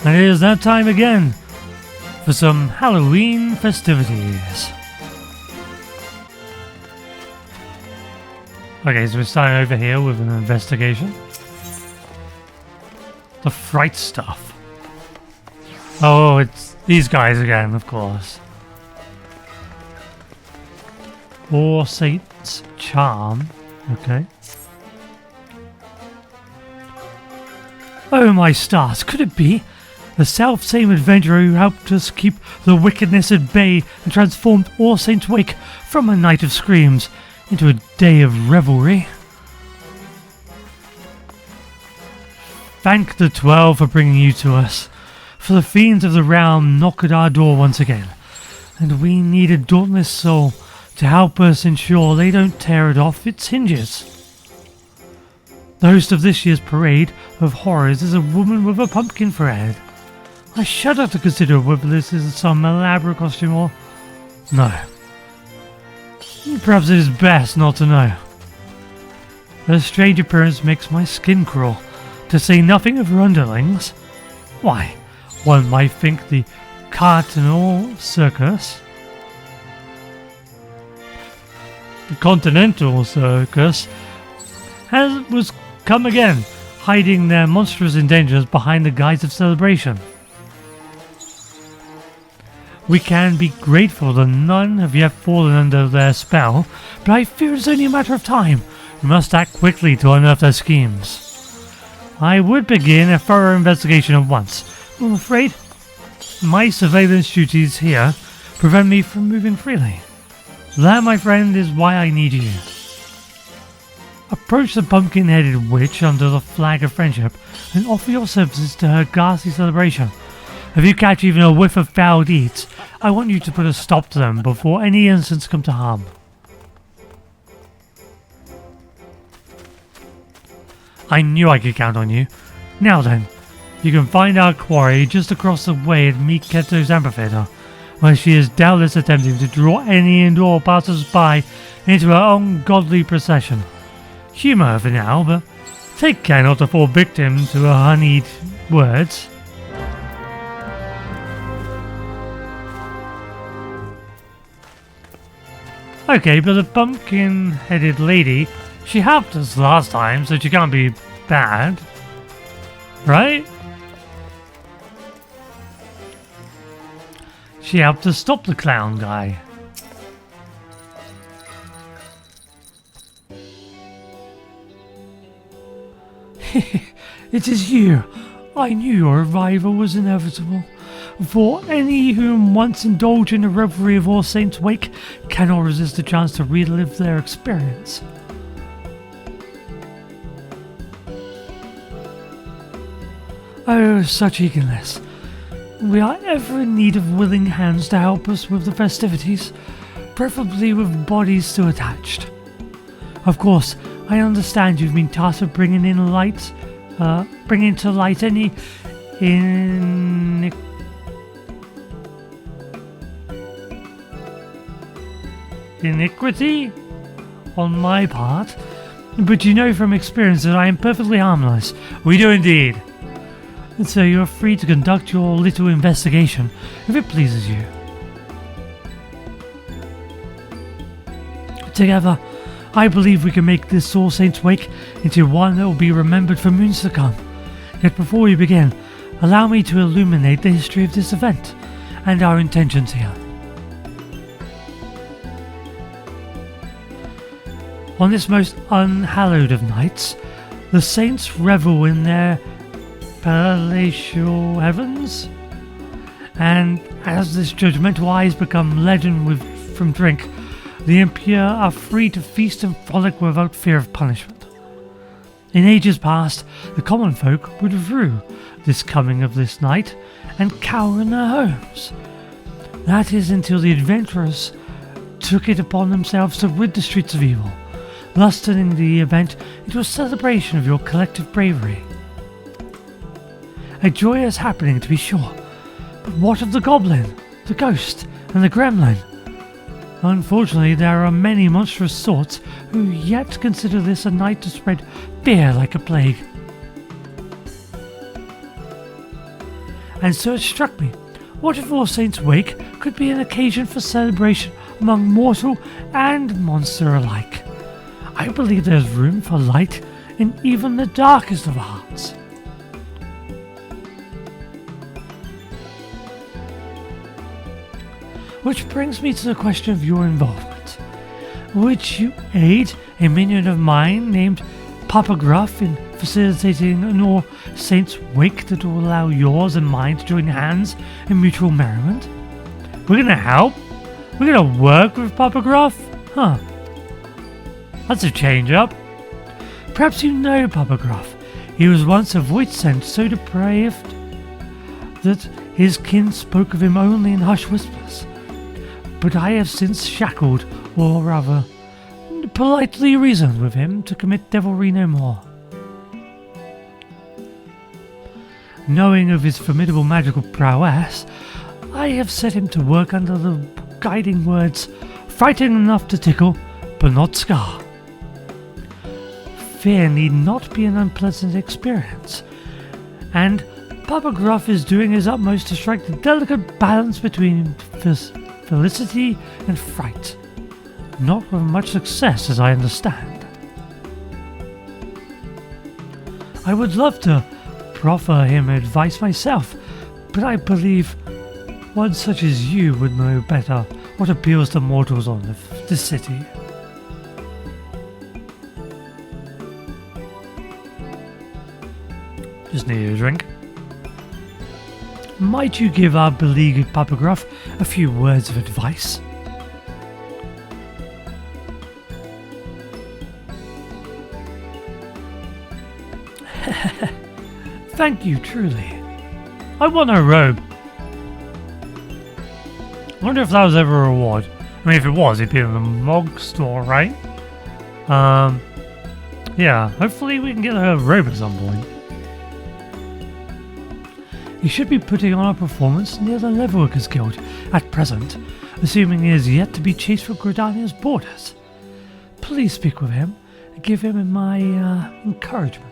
And it is that time again for some Halloween festivities. Okay, so we're starting over here with an investigation. The fright stuff. Oh, it's these guys again, of course. All Saints Charm. Okay. Oh my stars, could it be? The self-same adventurer who helped us keep the wickedness at bay and transformed All Saints' Wake from a night of screams into a day of revelry. Thank the 12 for bringing you to us, for the fiends of the realm knock at our door once again, and we need a dauntless soul to help us ensure they don't tear it off its hinges. The host of this year's parade of horrors is a woman with a pumpkin for a head. I shudder to consider whether this is some elaborate costume or... no. Perhaps it is best not to know. Her strange appearance makes my skin crawl, to say nothing of her underlings. Why, one might think the Cardinal Circus, the Continental Circus, was come again, hiding their monstrous endangers behind the guise of celebration. We can be grateful that none have yet fallen under their spell, but I fear it's only a matter of time. We must act quickly to unearth their schemes. I would begin a thorough investigation at once. I'm afraid my surveillance duties here prevent me from moving freely. That, my friend, is why I need you. Approach the pumpkin-headed witch under the flag of friendship and offer your services to her ghastly celebration. If you catch even a whiff of foul deeds, I want you to put a stop to them before any innocents come to harm. I knew I could count on you. Now then, you can find our quarry just across the way at Miketo's amphitheater, where she is doubtless attempting to draw any indoor passers-by into her ungodly procession. Humour her for now, but take care not to fall victim to her honeyed words. Okay, but the pumpkin-headed lady, she helped us last time, so she can't be bad. Right? She helped us stop the clown guy. It is you. I knew your arrival was inevitable. For any whom once indulge in the revelry of All Saints' Wake cannot resist the chance to relive their experience. Oh, such eagerness. We are ever in need of willing hands to help us with the festivities, preferably with bodies still attached. Of course, I understand you've been tasked with bringing to light any iniquity on my part, but you know from experience that I am perfectly harmless. We do indeed. And so you are free to conduct your little investigation if it pleases you. Together, I believe we can make this All Saints' Wake into one that will be remembered for moons to come. Yet before we begin, allow me to illuminate the history of this event and our intentions here. On this most unhallowed of nights, the saints revel in their palatial heavens, and as this judgmental eyes become leaden from drink, the impure are free to feast and frolic without fear of punishment. In ages past, the common folk would rue this coming of this night and cower in their homes. That is until the adventurers took it upon themselves to rid the streets of evil, thus turning the event into a celebration of your collective bravery. A joyous happening, to be sure, but what of the goblin, the ghost, and the gremlin? Unfortunately, there are many monstrous sorts who yet consider this a night to spread fear like a plague. and so it struck me. What if All Saints' Wake could be an occasion for celebration among mortal and monster alike? I believe there's room for light in even the darkest of hearts. Which brings me to the question of your involvement. Would you aid a minion of mine named Papa Gruff in facilitating an All Saints' Wake that will allow yours and mine to join hands in mutual merriment? We're gonna help? We're gonna work with Papa Gruff? Huh. That's a change-up. Perhaps you know Papa Gruff. He was once a voice sent so depraved that his kin spoke of him only in hushed whispers. But I have since shackled, or rather, politely reasoned with him to commit devilry no more. Knowing of his formidable magical prowess, I have set him to work under the guiding words, frightening enough to tickle, but not scar. Fear need not be an unpleasant experience, and Papa Gruff is doing his utmost to strike the delicate balance between felicity and fright. Not with much success, as I understand. I would love to proffer him advice myself, but I believe one such as you would know better what appeals to mortals on this city. Just need a drink. Might you give our beleaguered Papa Gruff a few words of advice? Thank you, truly. I want a robe. I wonder if that was ever a reward. I mean, if it was, it'd be in the Mog store, right? Yeah, hopefully we can get a robe at some point. He should be putting on a performance near the Leatherworkers Guild at present, assuming he is yet to be chased from Gridania's borders. Please speak with him and give him my encouragement.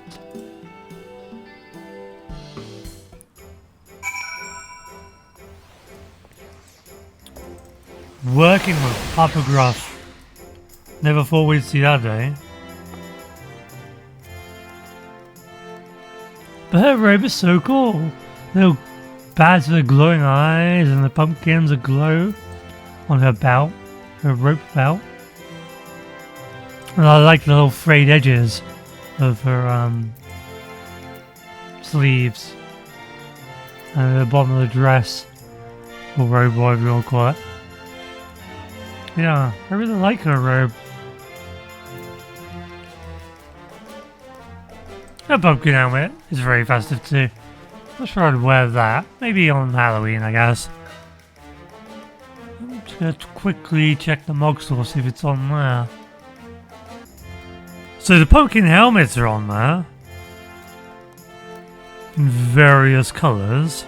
Working with Papa Gruff. Never thought we'd see that day. But her robe is so cool. Little badge with the glowing eyes and the pumpkins aglow on her belt, her rope belt. And I like the little frayed edges of her sleeves and the bottom of the dress, or robe, whatever you want to call it. Yeah, I really like her robe. Her pumpkin helmet is very festive too. I'm sure I'd wear that. Maybe on Halloween, I guess. I'm just going to quickly check the Mog store, see if it's on there. So the pumpkin helmets are on there. In various colours.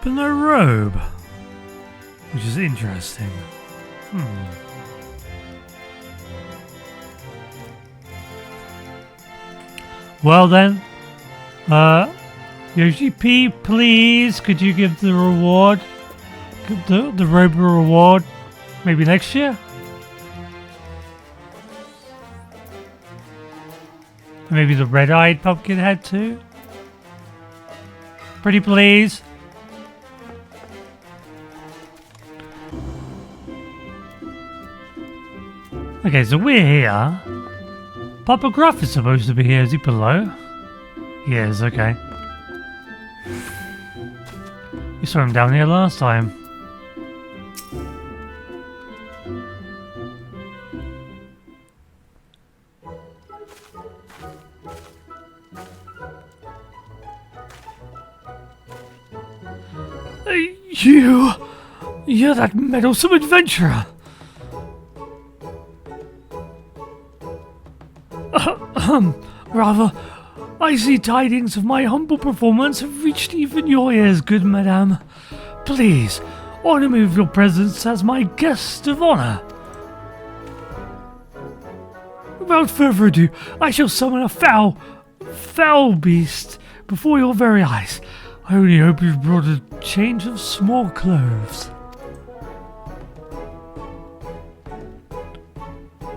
But no robe. Which is interesting. Well then, Yoshi P, please, could you give the reward, the robe a reward, maybe next year? Maybe the red-eyed pumpkin head too? Pretty please. Okay, so we're here. Papa Gruff is supposed to be here. Is he below? He is, okay. We saw him down here last time. You're that meddlesome adventurer. Rather, I see tidings of my humble performance have reached even your ears, good madame. Please, honour me with your presence as my guest of honour. Without further ado, I shall summon a fell beast before your very eyes. I only hope you've brought a change of small clothes.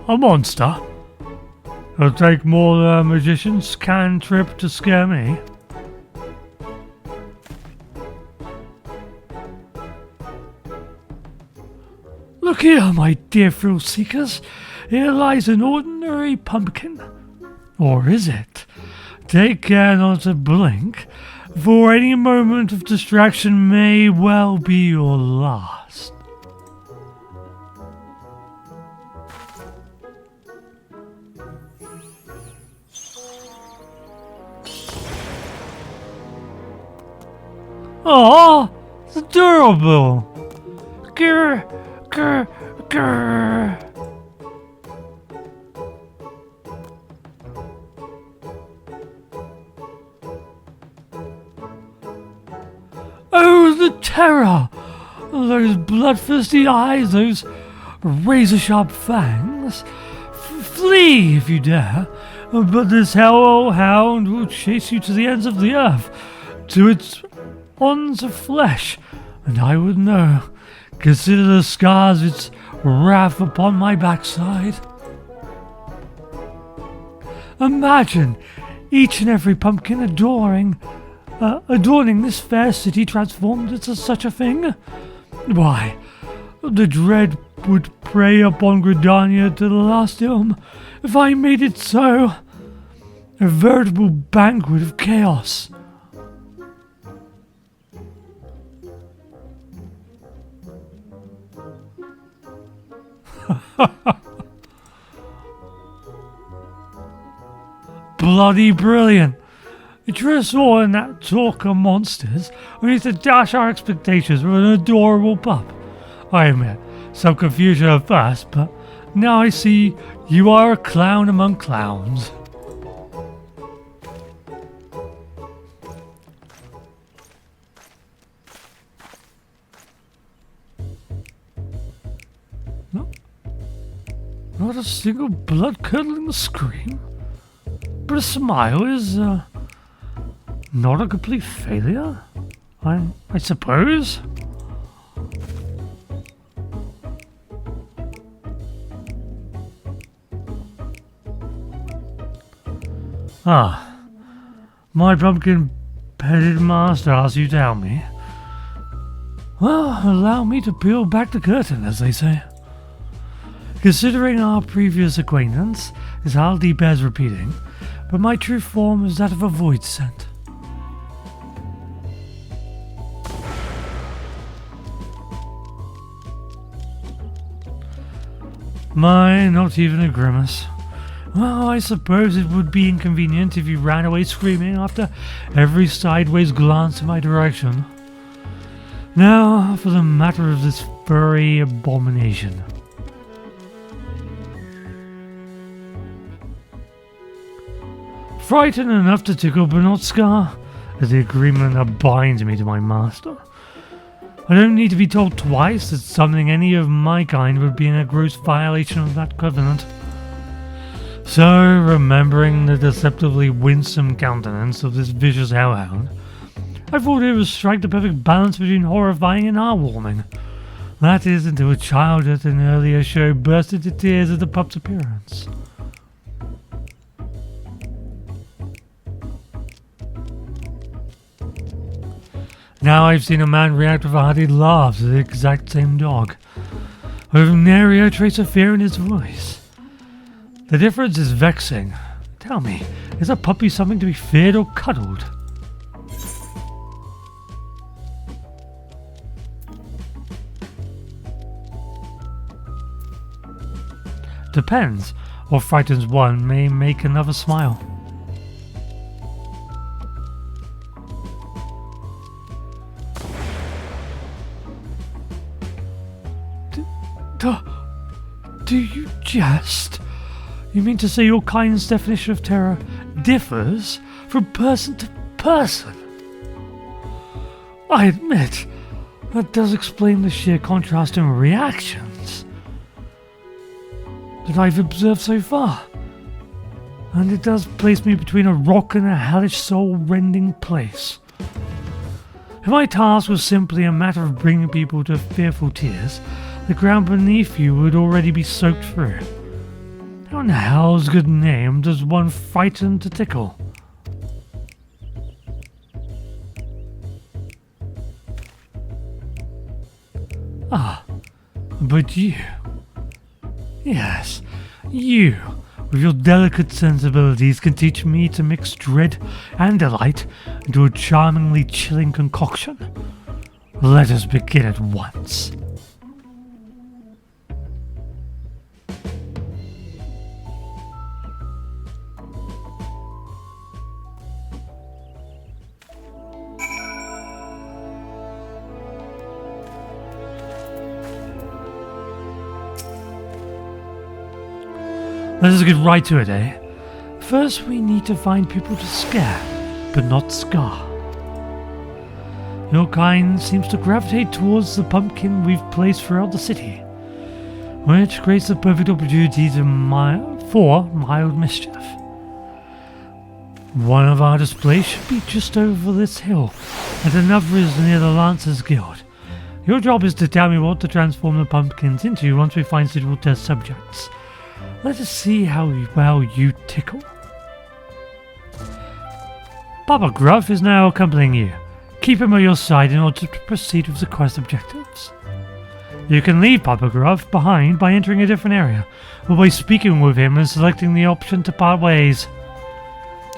A monster? It'll take more than a magician's cantrip to scare me. Look here, my dear thrill seekers. Here lies an ordinary pumpkin. Or is it? Take care not to blink, for any moment of distraction may well be your last. Oh, it's adorable. Grr, grr, grr. Oh, the terror! Those bloodthirsty eyes, those razor-sharp fangs. Flee if you dare, but this hellhound will chase you to the ends of the earth, to its haunts of flesh, and I would know. Consider the scars of its wrath upon my backside. Imagine each and every pumpkin adorning this fair city transformed into such a thing. Why, the dread would prey upon Gridania to the last ilm if I made it so. A veritable banquet of chaos. Bloody brilliant! Dress all in that talk of monsters, we need to dash our expectations with an adorable pup. I admit, some confusion at first, but now I see you are a clown among clowns. No, not a single blood-curdling scream, but a smile is, not a complete failure, I suppose. Ah, my pumpkin-headed master asks you to help me. Well, allow me to peel back the curtain, as they say. Considering our previous acquaintance, it hardly bears repeating, but my true form is that of a void scent. My, not even a grimace. Well, I suppose it would be inconvenient if you ran away screaming after every sideways glance in my direction. Now, for the matter of this furry abomination. Frightened enough to tickle but not scar, is the agreement that binds me to my master. I don't need to be told twice that something any of my kind would be in a gross violation of that covenant. So, remembering the deceptively winsome countenance of this vicious hellhound, I thought it would strike the perfect balance between horrifying and heartwarming. That is, until a child at an earlier show burst into tears at the pup's appearance. Now I've seen a man react with a hearty laugh to the exact same dog, with nary a trace of fear in his voice. The difference is vexing. Tell me, is a puppy something to be feared or cuddled? Depends. What frightens one may make another smile. Do you jest? You mean to say your kind's definition of terror differs from person to person? I admit, that does explain the sheer contrast in reactions that I've observed so far. and it does place me between a rock and a hellish soul-rending place. If my task was simply a matter of bringing people to fearful tears, the ground beneath you would already be soaked through. How in hell's good name does one frighten to tickle? Ah, but you. Yes, you, with your delicate sensibilities, can teach me to mix dread and delight into a charmingly chilling concoction. Let us begin at once. Let us get right to it, eh? First, we need to find people to scare, but not scar. Your kind seems to gravitate towards the pumpkin we've placed throughout the city, which creates the perfect opportunity for mild mischief. One of our displays should be just over this hill, and another is near the Lancers Guild. Your job is to tell me what to transform the pumpkins into once we find suitable test subjects. Let us see how well you tickle. Papa Gruff is now accompanying you. Keep him at your side in order to proceed with the quest objectives. You can leave Papa Gruff behind by entering a different area, or by speaking with him and selecting the option to part ways.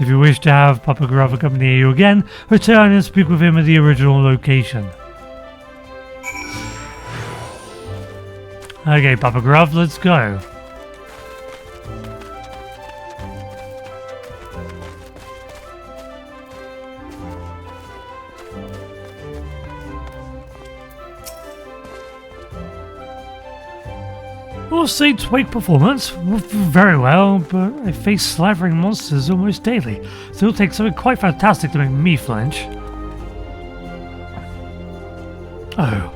If you wish to have Papa Gruff accompany you again, return and speak with him at the original location. Okay, Papa Gruff, let's go. Well, Saint's Wake performance, very well, but I face slavering monsters almost daily, so it'll take something quite fantastic to make me flinch. Oh,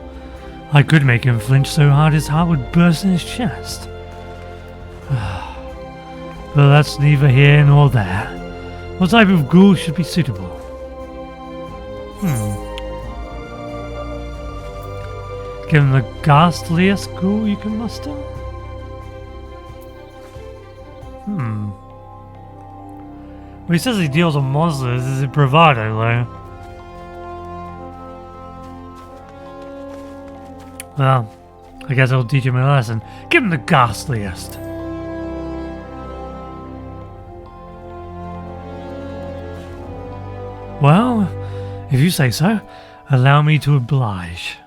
I could make him flinch so hard his heart would burst in his chest. But that's neither here nor there. What type of ghoul should be suitable? Give him the ghastliest ghoul you can muster? Well, he says he deals with monsters. Is it bravado, though? Well, I guess I'll teach him a lesson. Give him the ghastliest. Well, if you say so, allow me to oblige.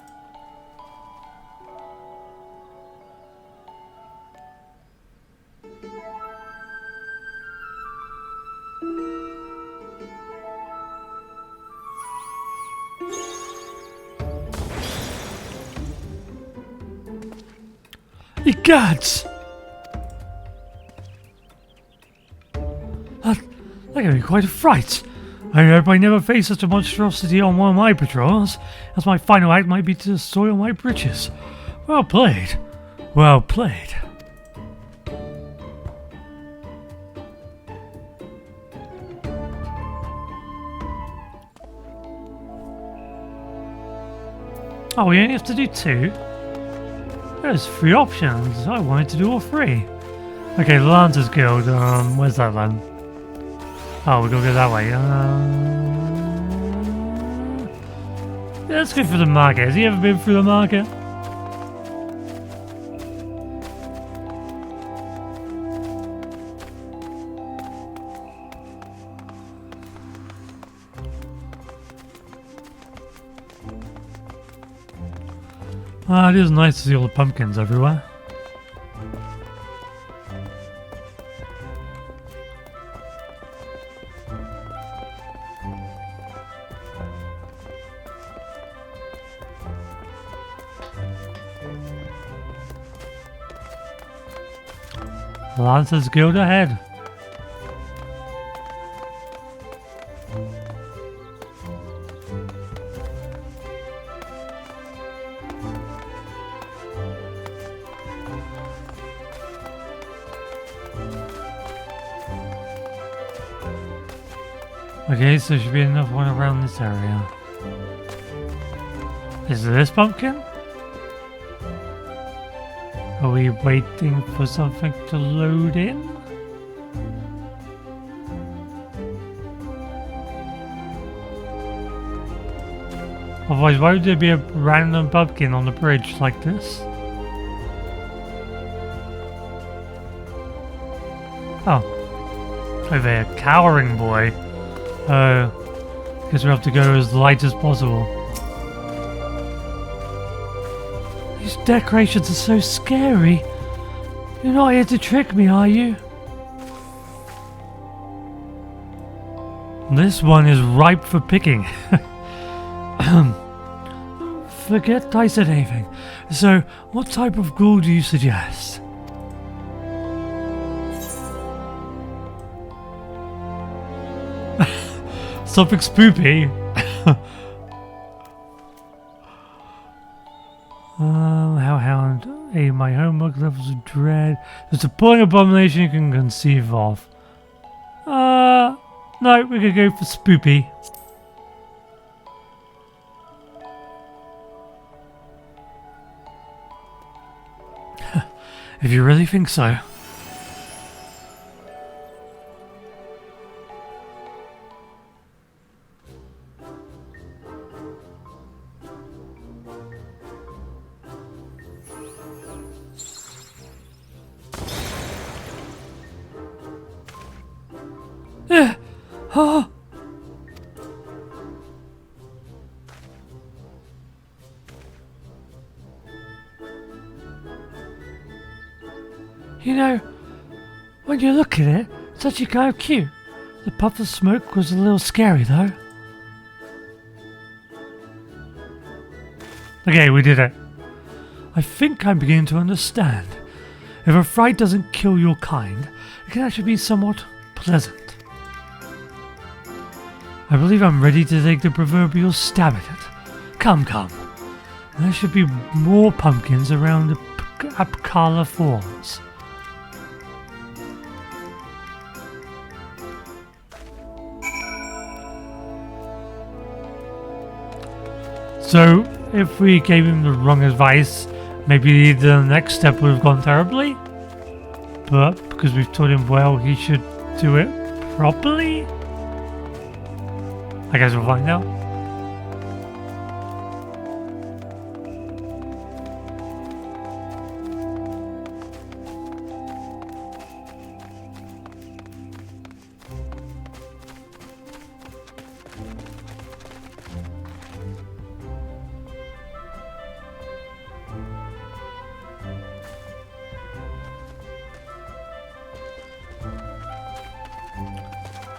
Egads! That gave me quite a fright. I hope I never face such a monstrosity on one of my patrols, as my final act might be to soil my breeches. Well played. Well played. Oh, we only have to do 2? There's 3 options. I wanted to do all 3. Okay, the Lancers Guild. Where's that then? Oh, we gotta go that way. Yeah, let's go through the market. Has he ever been through the market? It is nice to see all the pumpkins everywhere. Lancers Guild ahead. Okay, so there should be another one around this area. Is it this pumpkin? Are we waiting for something to load in? Otherwise, why would there be a random pumpkin on the bridge like this? Oh. Over there, cowering boy. Guess we have to go as light as possible. These decorations are so scary. You're not here to trick me, are you? This one is ripe for picking. Forget I said anything. So, what type of ghoul do you suggest? Something spoopy. Hellhound. Hey, my homework levels of dread. There's a pulling abomination you can conceive of. No, we're gonna go for spoopy. If you really think so. Oh. You know, when you look at it, it's actually kind of cute. The puff of smoke was a little scary though. Okay, we did it. I think I'm beginning to understand. If a fright doesn't kill your kind, it can actually be somewhat pleasant. I believe I'm ready to take the proverbial stab at it. Come. There should be more pumpkins around the Apkala Falls. So, if we gave him the wrong advice, maybe the next step would have gone terribly. But because we've told him well, he should do it properly. I guess we'll find out.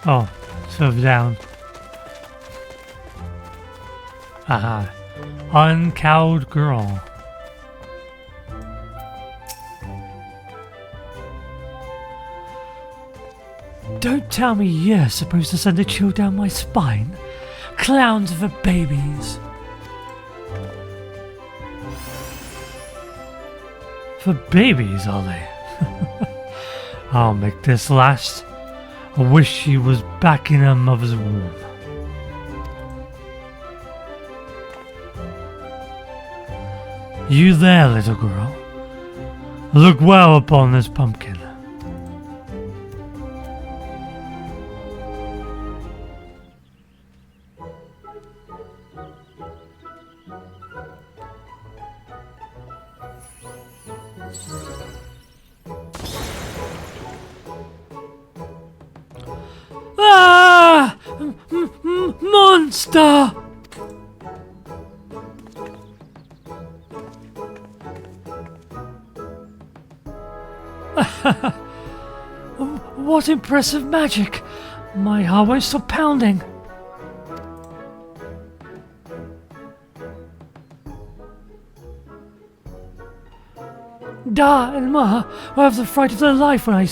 Oh, further down. Aha. Uncowed girl. Don't tell me you're supposed to send a chill down my spine. Clowns for babies. For babies, are they? I'll make this last. I wish she was back in her mother's womb. You there, little girl? Look well upon this pumpkin. Ah! Monster! What impressive magic! My heart won't stop pounding. Da and Ma will have the fright of their life when I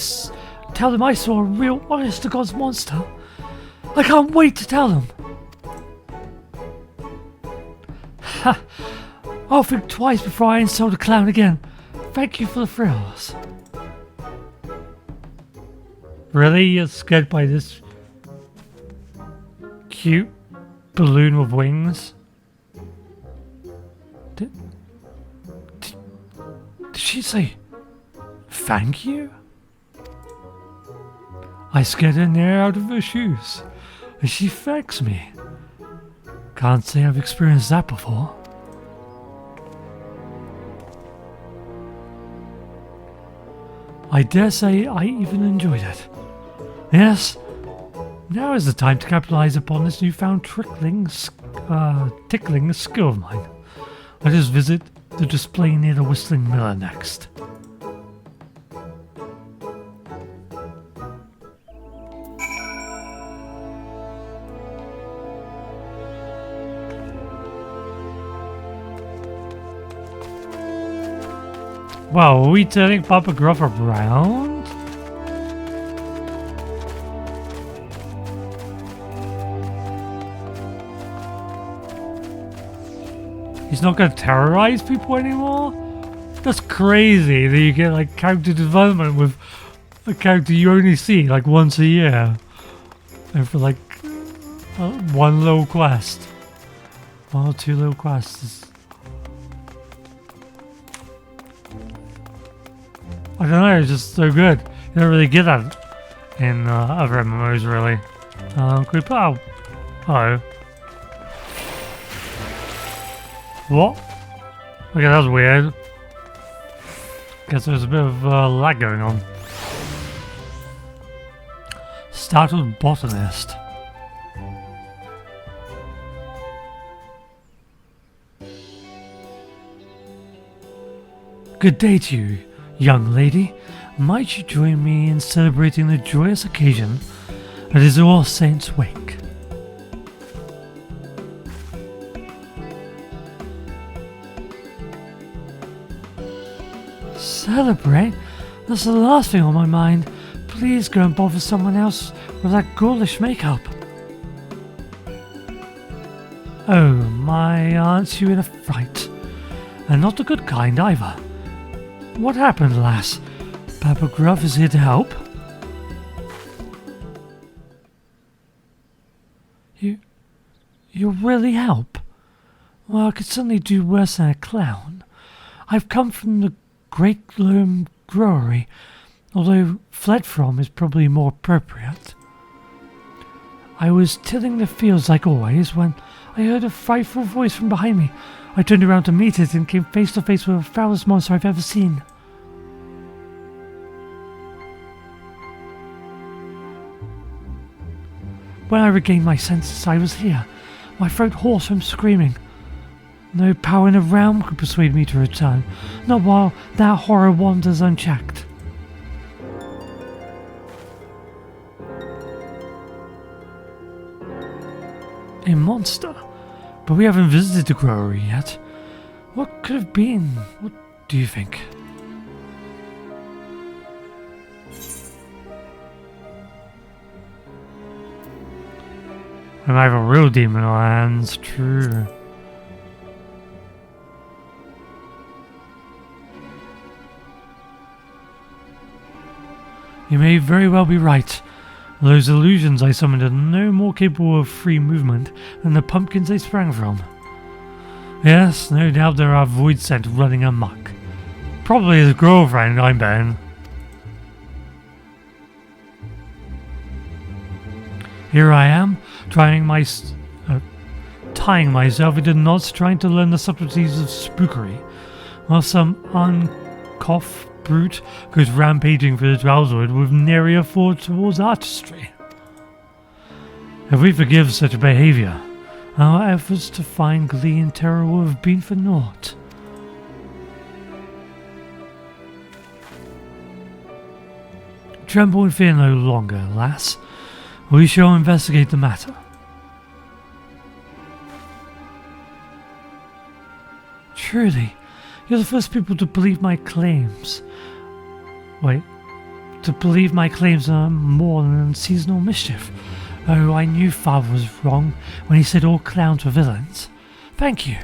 tell them I saw a real honest-to-God's monster. I can't wait to tell them. Ha! I'll think twice before I insult a clown again. Thank you for the thrills. Really? You're scared by this? cute balloon with wings. Did she say thank you? I scared an air out of her shoes, and she thanks me. Can't say I've experienced that before. I dare say I even enjoyed it. Yes, now is the time to capitalize upon this newfound tickling skill of mine. Let us visit the display near the Whistling Miller next. Wow, are we turning Papa Gruff around? He's not gonna terrorize people anymore? That's crazy that you get like character development with a character you only see like once a year. And for like one little quest. One or two little quests. I don't know, it's just so good. You don't really get that in other MMOs, really. Can we put out... Oh. What? Okay, that was weird. Guess there's a bit of lag going on. Startled botanist. Good day to you, young lady. Might you join me in celebrating the joyous occasion that is All Saints' Wake? Celebrate? That's the last thing on my mind. Please go and bother someone else with that ghoulish makeup. Oh, my aren't you in a fright? And not the good kind either. What happened, lass? Papa Gruff is here to help. You'll really help? Well, I could certainly do worse than a clown. I've come from the Great Gloom Brewery, although fled from is probably more appropriate. I was tilling the fields like always when I heard a frightful voice from behind me. I turned around to meet it and came face to face with the foulest monster I've ever seen. When I regained my senses, I was here, my throat hoarse from screaming. No power in the realm could persuade me to return, not while that horror wanders unchecked. A monster? But we haven't visited the brewery yet. What could have been? What do you think? I might have a real demon on our hands, true. You may very well be right. Those illusions I summoned are no more capable of free movement than the pumpkins they sprang from. Yes, no doubt there are void scent running amok. Probably his girlfriend, I'm betting. Here I am, tying myself into knots, trying to learn the subtleties of spookery, while some uncough brute goes rampaging through the Drowswood with nary a thought towards artistry. If we forgive such behaviour, our efforts to find glee and terror will have been for naught. Tremble and fear no longer, lass. We shall investigate the matter. Truly, you're the first people to believe my claims. Wait, to believe my claims are more than unseasonal mischief. Oh, I knew Father was wrong when he said all clowns were villains. Thank you.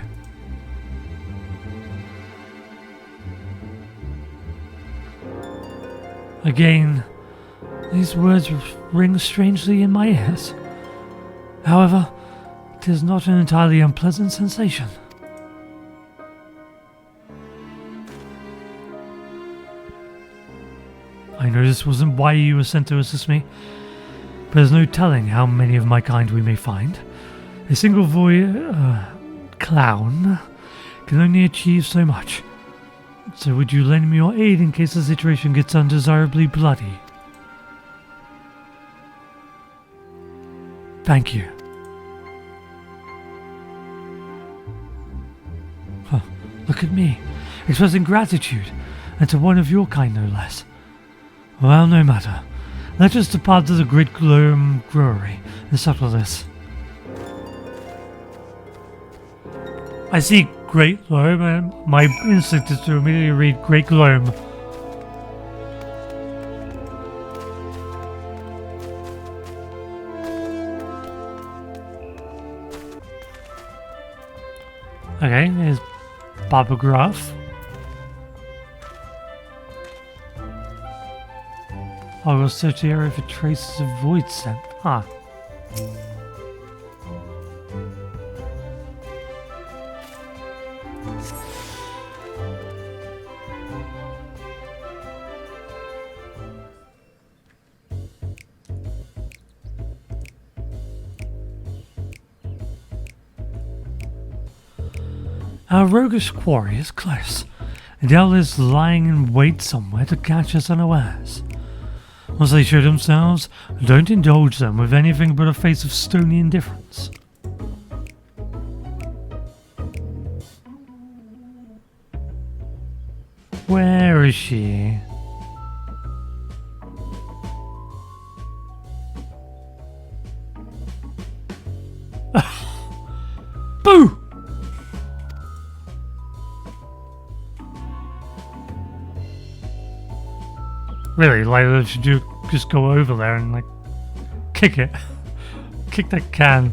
Again, these words ring strangely in my ears. However, it is not an entirely unpleasant sensation. I know this wasn't why you were sent to assist me, but there's no telling how many of my kind we may find. A single clown can only achieve so much. So would you lend me your aid in case the situation gets undesirably bloody? Thank you. Huh, look at me, expressing gratitude, and to one of your kind no less. Well, no matter. Let us depart to the Great Gloom Brewery and settle this. I see Great Gloom, and my instinct is to immediately read Great Gloom. Okay, there's Baba Graph. I will search the area for traces of void scent. Ah. Our roguish quarry is close, and Del is lying in wait somewhere to catch us unawares. Once they show themselves, don't indulge them with anything but a face of stony indifference. Where is she? Boo! Really, like, should you just go over there and, like, kick it? Kick that can.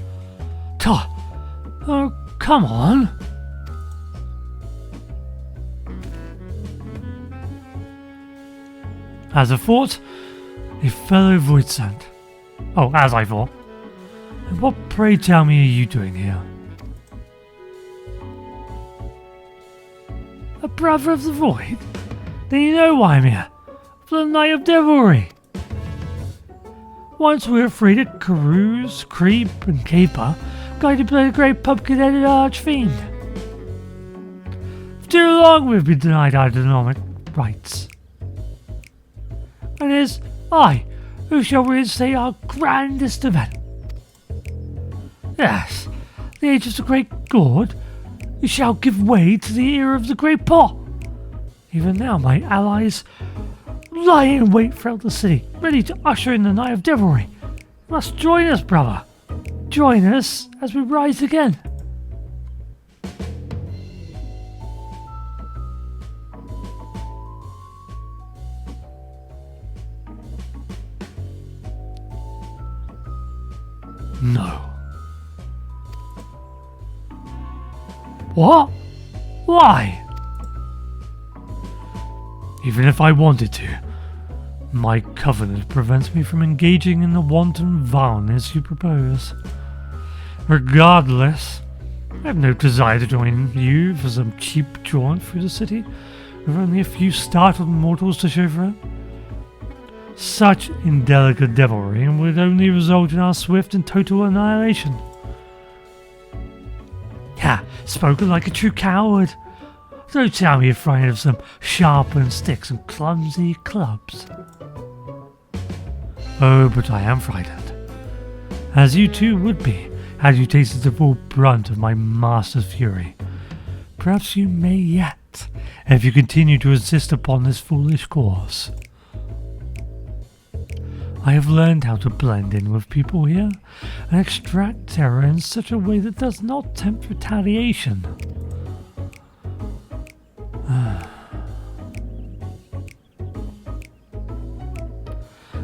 Oh, come on! As I thought, a fellow void scent. Oh, as I thought. And what, pray tell me, are you doing here? A brother of the void? Then you know why I'm here. For the Night of Devilry. Once we were free to carouse, creep, and caper, guided by the great pumpkin-headed archfiend. For too long we've been denied our economic rights. And it is I who shall reinstate our grandest event. Yes, the age of the great god, who shall give way to the era of the great pot. Even now my allies lie in wait throughout the city, ready to usher in the Night of Devilry. You must join us, brother. Join us as we rise again. No. What? Why? Even if I wanted to, my covenant prevents me from engaging in the wanton vileness you propose. Regardless, I have no desire to join you for some cheap jaunt through the city, with only a few startled mortals to show for it. Such indelicate devilry would only result in our swift and total annihilation. Ha! Spoken like a true coward. Don't tell me you're frightened of some sharpened sticks and clumsy clubs. Oh, but I am frightened. As you too would be, had you tasted the full brunt of my master's fury. Perhaps you may yet, if you continue to insist upon this foolish course. I have learned how to blend in with people here, and extract terror in such a way that does not tempt retaliation.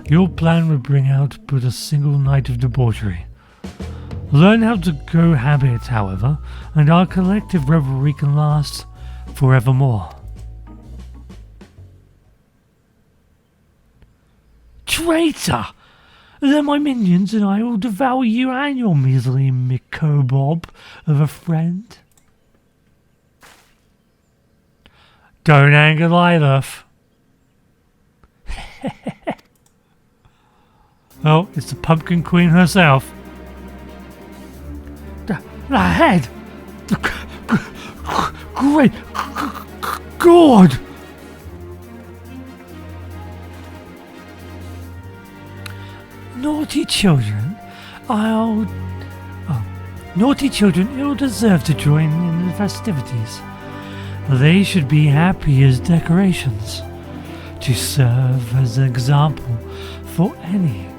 Your plan would bring out but a single night of debauchery. Learn how to cohabit, however, and our collective revelry can last forevermore. Traitor! Then my minions and I will devour you and your measly microbob of a friend. Don't anger Lilith. Oh, it's the Pumpkin Queen herself. The head! Great God! Naughty children, naughty children ill deserve to join in the festivities. They should be happy as decorations, to serve as an example for any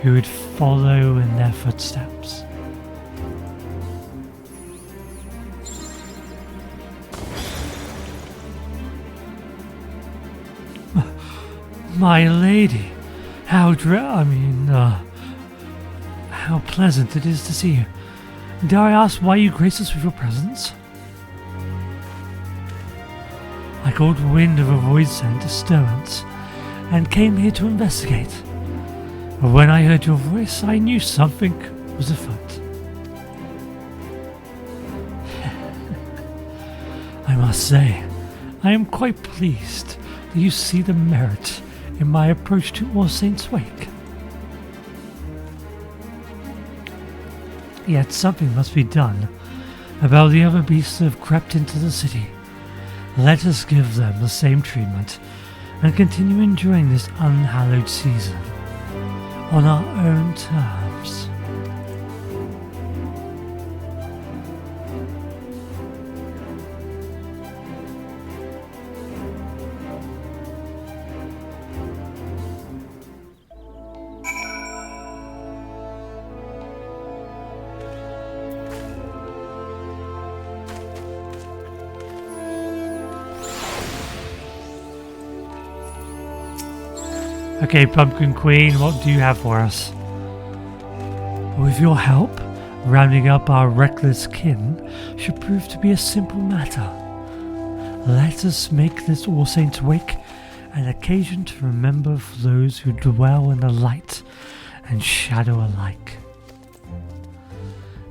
who would follow in their footsteps. My lady, how pleasant it is to see you. Dare I ask why you grace us with your presence? I caught wind of a void scent disturbance and came here to investigate. But when I heard your voice, I knew something was afoot. I must say, I am quite pleased that you see the merit in my approach to All Saints' Wake. Yet something must be done about the other beasts that have crept into the city. Let us give them the same treatment and continue enjoying this unhallowed season on our own terms. Okay, Pumpkin Queen, what do you have for us? With your help, rounding up our reckless kin should prove to be a simple matter. Let us make this All Saints' Wake an occasion to remember for those who dwell in the light and shadow alike.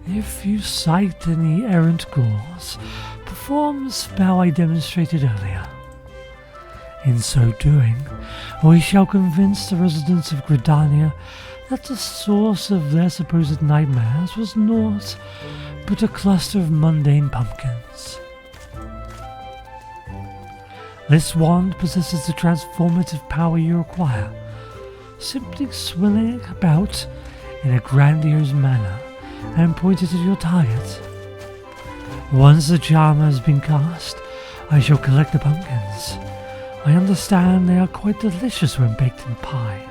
If you sight any errant ghouls, perform the spell I demonstrated earlier. In so doing, we shall convince the residents of Gridania that the source of their supposed nightmares was naught but a cluster of mundane pumpkins. This wand possesses the transformative power you require, simply swirling it about in a grandiose manner and point it at your target. Once the charm has been cast, I shall collect the pumpkins. I understand they are quite delicious when baked in pie.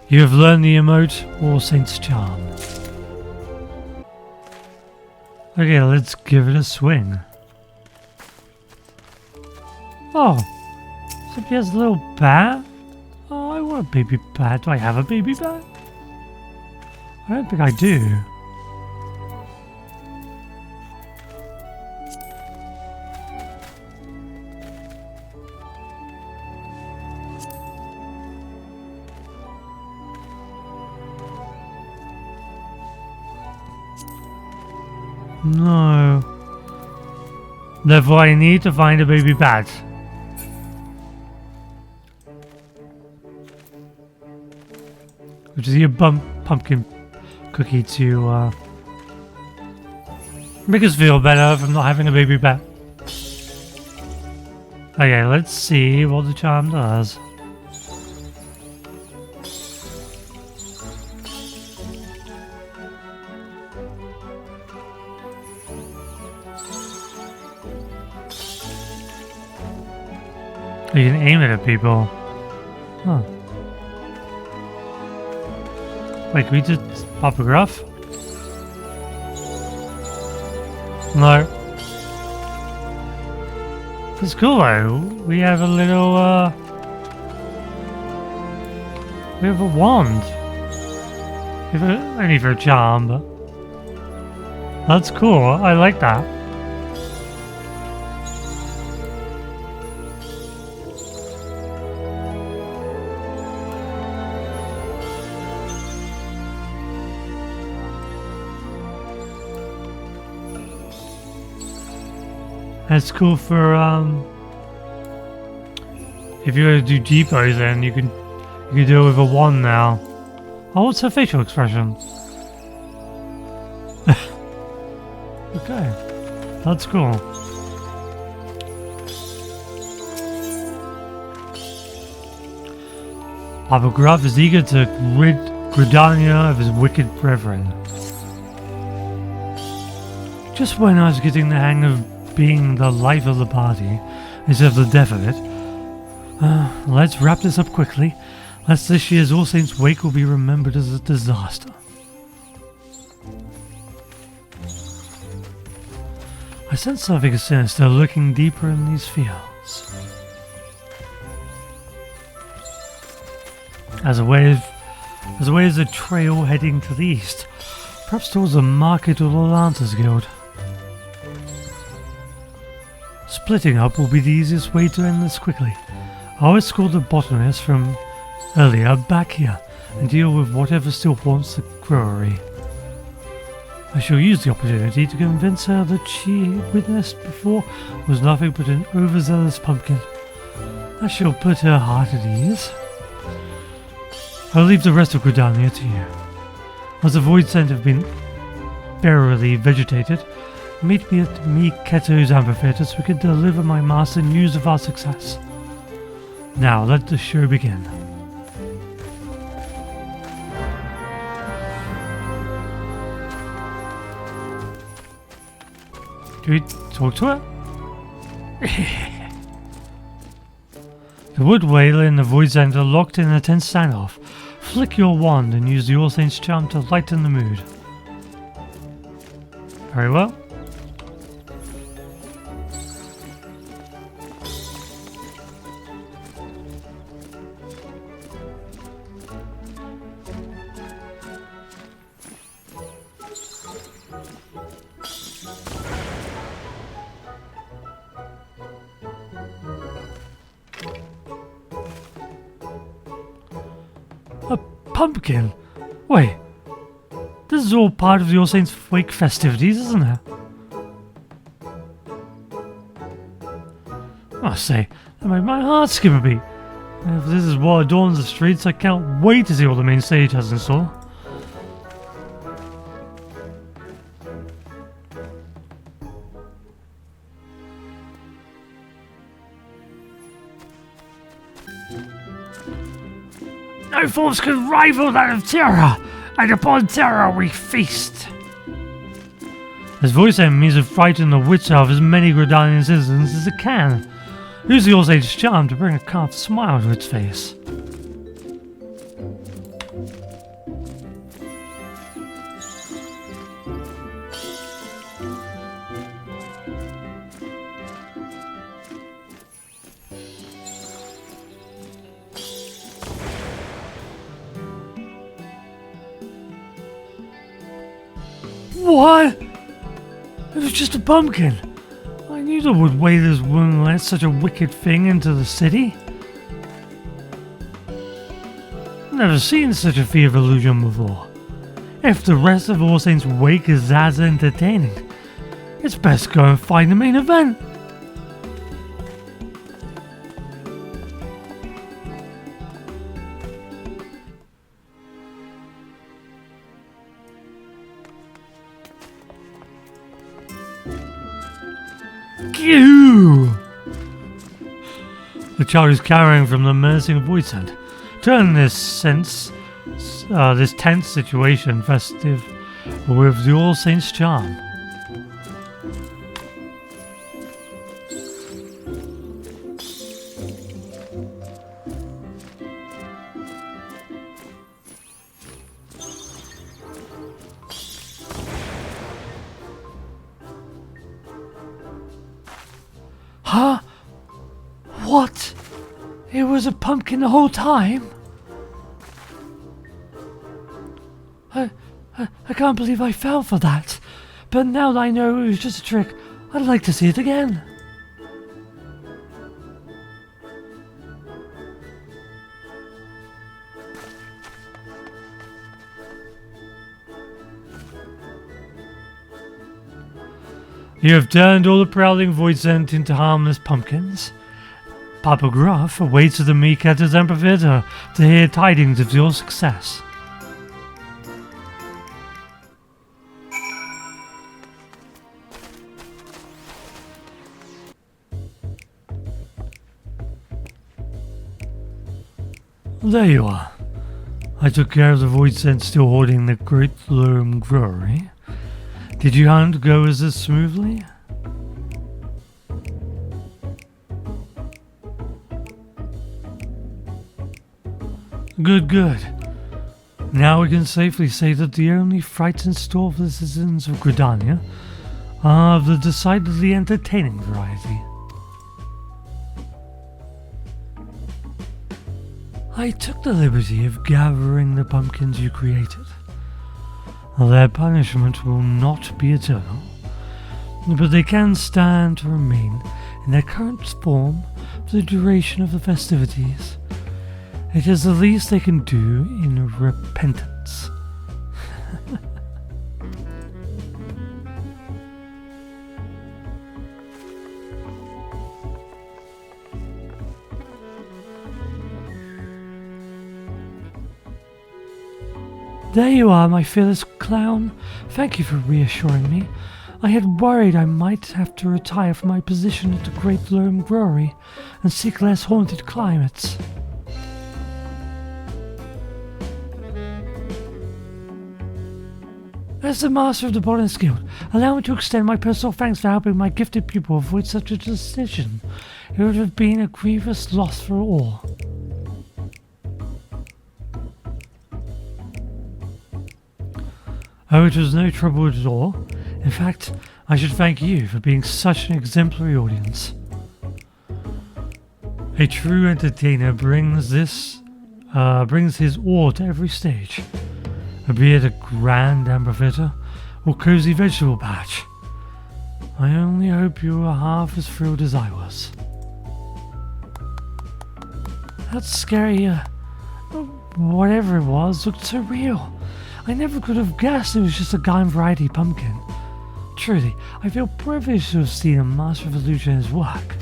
You have learned the emote All Saints Charm. Okay, let's give it a swing. Oh. Somebody has a little bat? Oh, I want a baby bat. Do I have a baby bat? I don't think I do. No. Therefore, I need to find a baby bat. Which is your pumpkin cookie to make us feel better from not having a baby bat. Okay, let's see what the charm does. You can aim it at people. Huh. Wait, can we just pop a gruff? No. It's cool though. We have a little, we have a wand. Only for a charm, but that's cool. I like that. That's cool for if you do depots, then you can do it with a wand now. Oh, what's her facial expression? Okay, that's cool. Papa Gruff is eager to rid Gridania of his wicked brethren. Just when I was getting the hang of being the life of the party, instead of the death of it, let's wrap this up quickly, lest this year's All Saints' Wake will be remembered as a disaster. I sense something sinister lurking deeper in these fields. As away as a trail heading to the east, perhaps towards the market or the Lancers Guild. Splitting up will be the easiest way to end this quickly. I'll escort the botanist from earlier back here and deal with whatever still haunts the brewery. I shall use the opportunity to convince her that she witnessed before was nothing but an overzealous pumpkin. I shall put her heart at ease. I'll leave the rest of Gridania to you. As the void scent have been barely vegetated, meet me at Miketo's amphitheater so we can deliver my master news of our success. Now let the show begin. Do we talk to her? The Wood Wailer and the Void Center are locked in a tense standoff. Flick your wand and use the All Saints charm to lighten the mood. Very well. Pumpkin? Wait, this is all part of the All Saints' Wake festivities, isn't it? I say, that made my heart skip a beat. If this is what adorns the streets, I can't wait to see what the main stage has in store. No force can rival that of terror, and upon terror we feast. His voice means to frighten the wits out of as many Gridanian citizens as it can. Use the All Saints' charm to bring a carved smile to its face. What? It was just a pumpkin. I knew the Wood Wailers wouldn't let such a wicked thing into the city. Never seen such a feat of illusion before. If the rest of All Saints' Wake is as entertaining, it's best go and find the main event. The child is carrying from the menacing void scent. Turn this tense situation festive with the All Saints charm. Huh? What? It was a pumpkin the whole time? I can't believe I fell for that. But now that I know it was just a trick, I'd like to see it again. You have turned all the prowling voidsent into harmless pumpkins. Papa Gruff awaits the meek at his amphitheater to hear tidings of your success. There you are. I took care of the voidsent still hoarding the Great Loam Brewery. Did your hunt go as smoothly? Good. Now we can safely say that the only frights in store for the citizens of Gridania are of the decidedly entertaining variety. I took the liberty of gathering the pumpkins you created. Their punishment will not be eternal, but they can stand to remain in their current form for the duration of the festivities. It is the least they can do in repentance. There you are, my fearless clown. Thank you for reassuring me. I had worried I might have to retire from my position at the Great Loam Brewery and seek less haunted climates. As the master of the Botanist Guild, allow me to extend my personal thanks for helping my gifted pupil avoid such a decision. It would have been a grievous loss for all. Oh, it was no trouble at all. In fact, I should thank you for being such an exemplary audience. A true entertainer brings his awe to every stage, be it a grand amphitheater or cozy vegetable patch. I only hope you were half as thrilled as I was. That scary, whatever it was, looked so real. I never could have guessed it was just a garden variety pumpkin. Truly, I feel privileged to have seen a master of illusion in his work.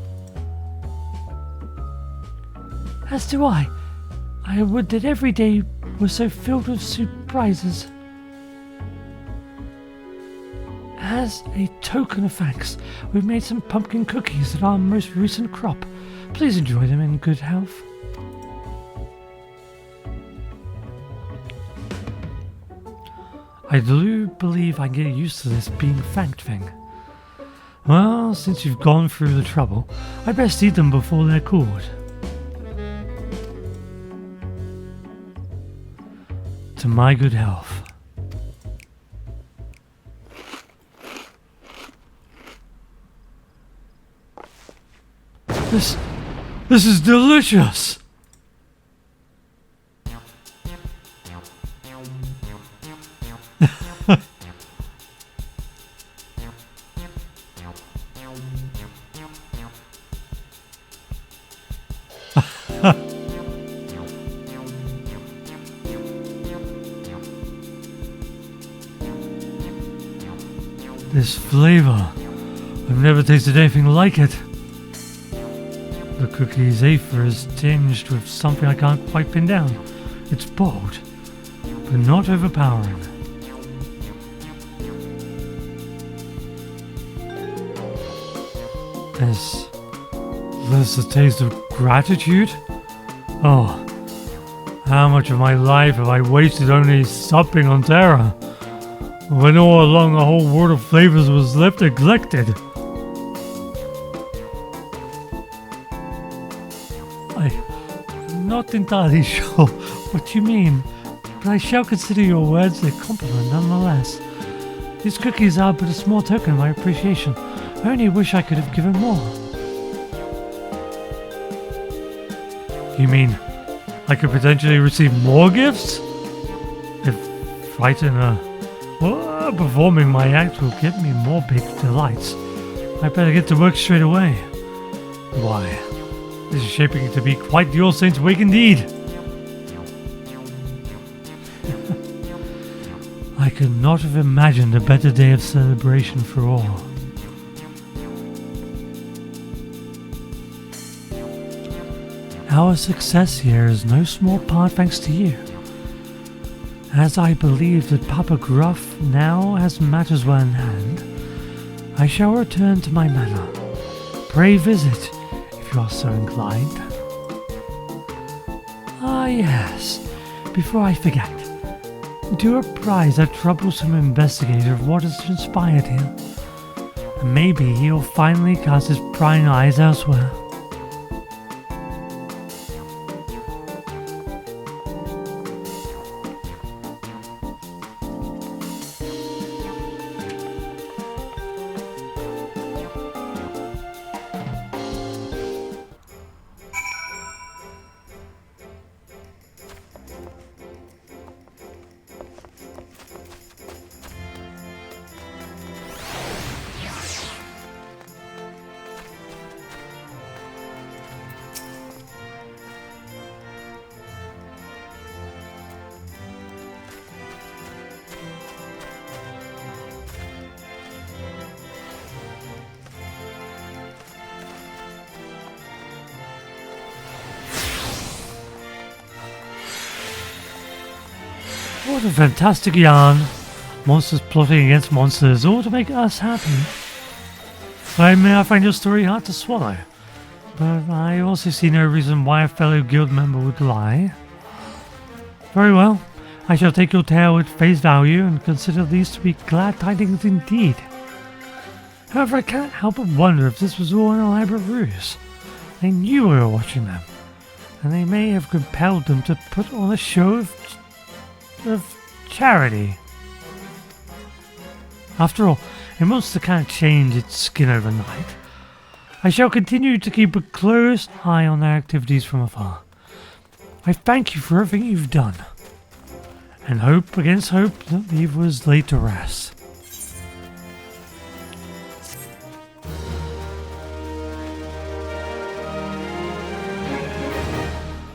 As do I. I would that every day was so filled with surprises. As a token of thanks, we've made some pumpkin cookies at our most recent crop. Please enjoy them in good health. I do believe I can get used to this being thanked thing. Well, since you've gone through the trouble, I best eat them before they're cooled. To my good health. This is delicious! This flavor, I've never tasted anything like it. The cookie's aether is tinged with something I can't quite pin down. It's bold, but not overpowering. There's the taste of gratitude? Oh, how much of my life have I wasted only supping on Terra, when all along the whole world of flavors was left neglected? I'm not entirely sure what you mean, but I shall consider your words a compliment nonetheless. These cookies are but a small token of my appreciation. I only wish I could have given more. You mean I could potentially receive more gifts? If frighten Performing my act will get me more big delights. I better get to work straight away. Why, this is shaping to be quite the All Saints' Wake indeed. I could not have imagined a better day of celebration for all. Our success here is no small part thanks to you. As I believe that Papa Gruff now has matters well in hand, I shall return to my manor. Pray visit, if you are so inclined. Ah yes, before I forget, do apprise that troublesome investigator of what has transpired here. And maybe he'll finally cast his prying eyes elsewhere. What a fantastic yarn. Monsters plotting against monsters, all to make us happy. I find your story hard to swallow, but I also see no reason why a fellow guild member would lie. Very well, I shall take your tale at face value and consider these to be glad tidings indeed. However, I can't help but wonder if this was all an elaborate ruse. They knew we were watching them, and they may have compelled them to put on a show of charity. After all, a monster can't change its skin overnight. I shall continue to keep a close eye on their activities from afar. I thank you for everything you've done, and hope against hope that evil is laid to rest.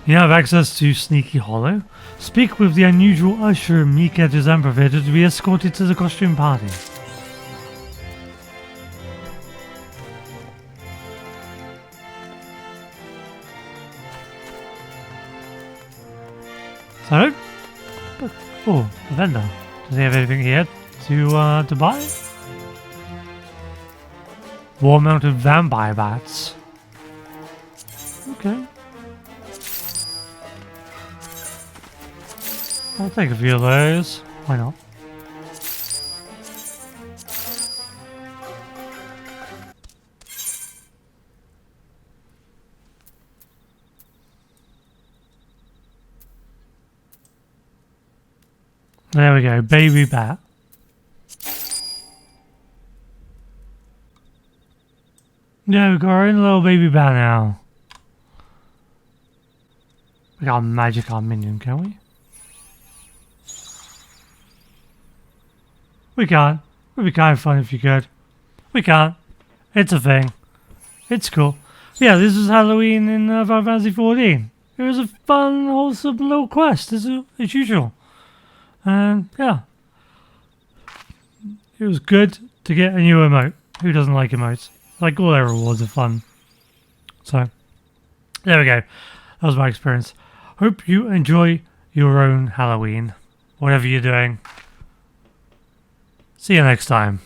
You have access to Sneaky Hollow. Speak with the unusual usher Meek at his amphitheater to be escorted to the costume party. So, oh, the vendor. Does he have anything here to buy? War-mounted vampire bats. Okay. I'll take a few of those. Why not? There we go, baby bat. Yeah, we've got our own little baby bat now. We got a magic arm minion, can we? We can't. It would be kind of fun if you could. We can't. It's a thing. It's cool. Yeah, this was Halloween in Final Fantasy XIV. It was a fun, wholesome little quest, as usual. And yeah. It was good to get a new emote. Who doesn't like emotes? Like, all their rewards are fun. So, there we go. That was my experience. Hope you enjoy your own Halloween. Whatever you're doing. See you next time.